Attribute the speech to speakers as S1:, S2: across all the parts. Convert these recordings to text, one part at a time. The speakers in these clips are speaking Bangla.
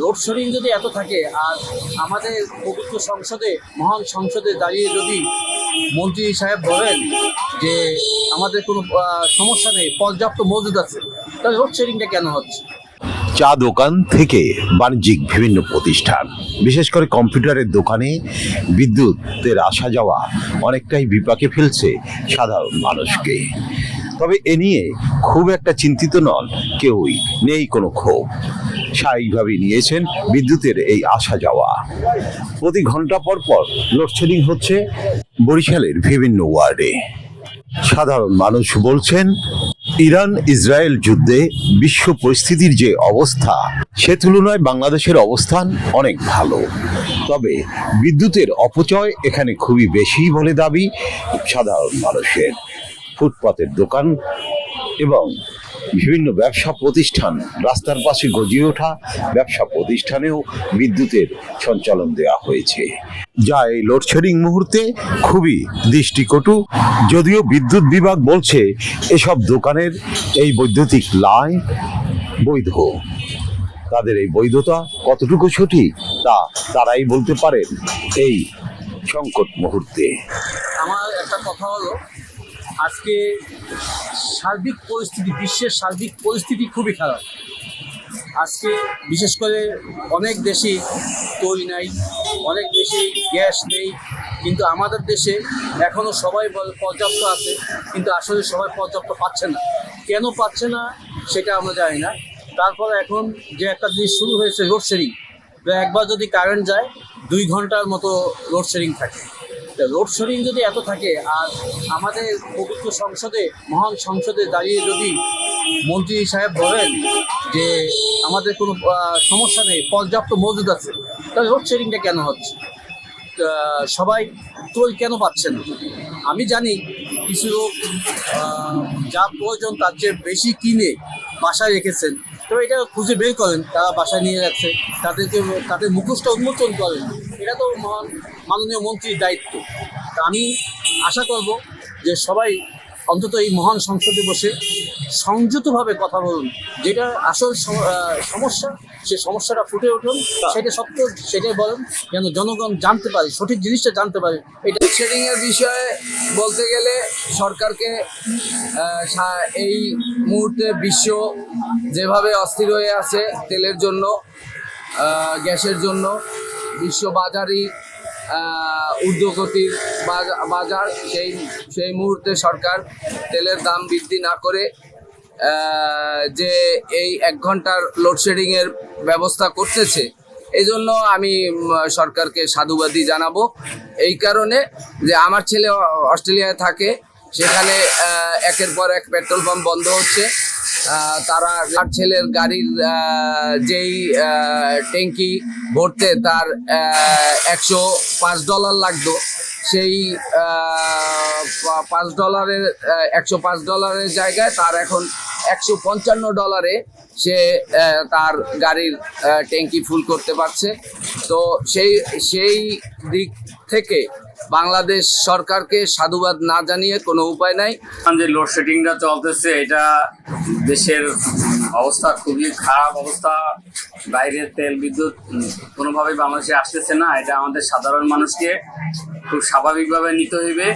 S1: লোডশেডিং যদি এত থাকে আর আমাদের পবিত্র সংসদে, মহান সংসদে দাঁড়িয়ে যদি মন্ত্রী সাহেব বলেন যে আমাদের কোনো সমস্যা নেই, পর্যাপ্ত মজুদ আছে, তাহলে লোডশেডিংটা কেন হচ্ছে?
S2: চা দোকান থেকে বাণিজ্যিক বিভিন্ন প্রতিষ্ঠান, বিশেষ করে কম্পিউটারের দোকানে বিদ্যুতের আসা যাওয়া অনেকটাই বিপাকে ফেলছে সাধারণ মানুষকে। তবে এ নিয়ে খুব একটা চিন্তিত নন কেউই, নেই কোনো ক্ষোভ। স্বাভাবিকভাবেই নিয়েছেন বিদ্যুতের এই আসা যাওয়া। প্রতি ঘন্টা পর পর লোডশেডিং হচ্ছে বরিশালের বিভিন্ন ওয়ার্ডে। সাধারণ মানুষ বলছেন, ইরান ইসরায়েল যুদ্ধে বিশ্ব পরিস্থিতির যে অবস্থা, সে তুলনায় বাংলাদেশের অবস্থান অনেক ভালো। তবে বিদ্যুতের অপচয় এখানে খুবই বেশি বলে দাবি সাধারণ মানুষের। ফুটপাতের দোকান এবং বিভিন্ন ব্যবসা প্রতিষ্ঠান, রাস্তার পাশে গজিয়ে ওঠা ব্যবসা প্রতিষ্ঠানেও বিদ্যুতের সঞ্চালন দেওয়া হয়েছে, যা এই লোডশেডিং মুহূর্তে খুবই দৃষ্টিকটু। যদিও বিদ্যুৎ বিভাগ বলছে এসব দোকানের এই বৈদ্যুতিক লাইন বৈধ। তাদের এই বৈধতা কতটুকু সঠিক তা তারাই বলতে পারেন এই সংকট মুহূর্তে।
S1: আমার একটা কথা হলো, আজকে সার্বিক পরিস্থিতি, বিশ্বের সার্বিক পরিস্থিতি খুবই খারাপ। আজকে বিশেষ করে অনেক দেশে তৈল নাই, অনেক দেশে গ্যাস নেই, কিন্তু আমাদের দেশে এখনও সবাই পর্যাপ্ত আছে, কিন্তু আসলে সবাই পর্যাপ্ত পাচ্ছে না। কেন পাচ্ছে না সেটা আমরা জানি না। তারপরে এখন যে একটা জিনিস শুরু হয়েছে, লোডশেডিং। একবার যদি কারেন্ট যায় 2 ঘন্টার মতো লোডশেডিং থাকে। লোডশেডিং যদি এত থাকে আর আমাদের পবিত্র সংসদে, মহান সংসদে দাঁড়িয়ে যদি মন্ত্রী সাহেব বলেন যে আমাদের কোনো সমস্যা নেই, পর্যাপ্ত মজুদ আছে, তাহলে লোডশেডিংটা কেন হচ্ছে? সবাই তৈল কেন পাচ্ছে না? আমি জানি কিছু লোক যা প্রয়োজন তার চেয়ে বেশি কিনে বাসায় রেখেছেন, তবে এটা খুঁজে বের করেন তারা বাসায় নিয়ে যাচ্ছে, তাদের মুখোশটা উন্মোচন করেন। এটা তো মাননীয় মন্ত্রীর দায়িত্ব। তা আমি আশা করব যে সবাই অন্তত এই মহান সংসদে বসে সংযতভাবে কথা বলুন, যেটা আসল সমস্যা, সে সমস্যাটা ফুটে উঠুন, সেটা সত্য সেটাই বলেন, যেন জনগণ জানতে পারে, সঠিক জিনিসটা জানতে পারে। এটা
S3: লোডশেডিংয়ের বিষয়ে বলতে গেলে সরকারকে এই মুহূর্তে বিশ্ব যেভাবে অস্থির হয়ে আছে তেলের জন্য, গ্যাসের জন্য, বিশ্ব বাজারই ঊর্ধ্বগতির বাজার, সেই মুহূর্তে সরকার তেলের দাম বৃদ্ধি না করে যে এই 1 ঘন্টার লোডশেডিংয়ের ব্যবস্থা করতেছে, এই জন্য আমি সরকারকে সাধুবাদী জানাবো। এই কারণে যে আমার ছেলে অস্ট্রেলিয়ায় থাকে, সেখানে একের পর এক পেট্রোল পাম্প বন্ধ হচ্ছে। তার ছেলের গাড়ির যেই ট্যাঙ্কি ভরতে তার $105 লাগতো, সেই $5 $105 জায়গায় তার এখন $155 সে তার গাড়ির ট্যাঙ্কি ফুল করতে পারছে। তো সেই দিক থেকে বাংলাদেশ সরকারকে সাধুবাদ না জানিয়ে কোনো উপায় নাই।
S4: যে লোডশেডিংটা চলতেছে, এটা দেশের অবস্থা খুবই খারাপ অবস্থা। বাইরের তেল বিদ্যুৎ কোনোভাবেই বাংলাদেশে আসতেছে না। এটা আমাদের সাধারণ মানুষকে খুব স্বাভাবিকভাবে নিতে হইবে।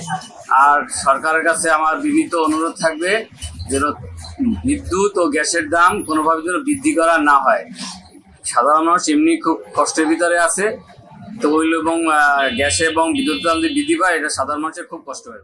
S4: আর সরকারের কাছে আমার বিনীত অনুরোধ থাকবে যেন বিদ্যুৎ ও গ্যাসের দাম কোনোভাবে যেন বৃদ্ধি করা না হয়। সাধারণ মানুষ এমনি খুব কষ্টের ভিতরে আছে, তৈল এবং গ্যাসে এবং বিদ্যুৎ দাম যদি বৃদ্ধি পায়, এটা সাধারণ মানুষের খুব কষ্ট হবে।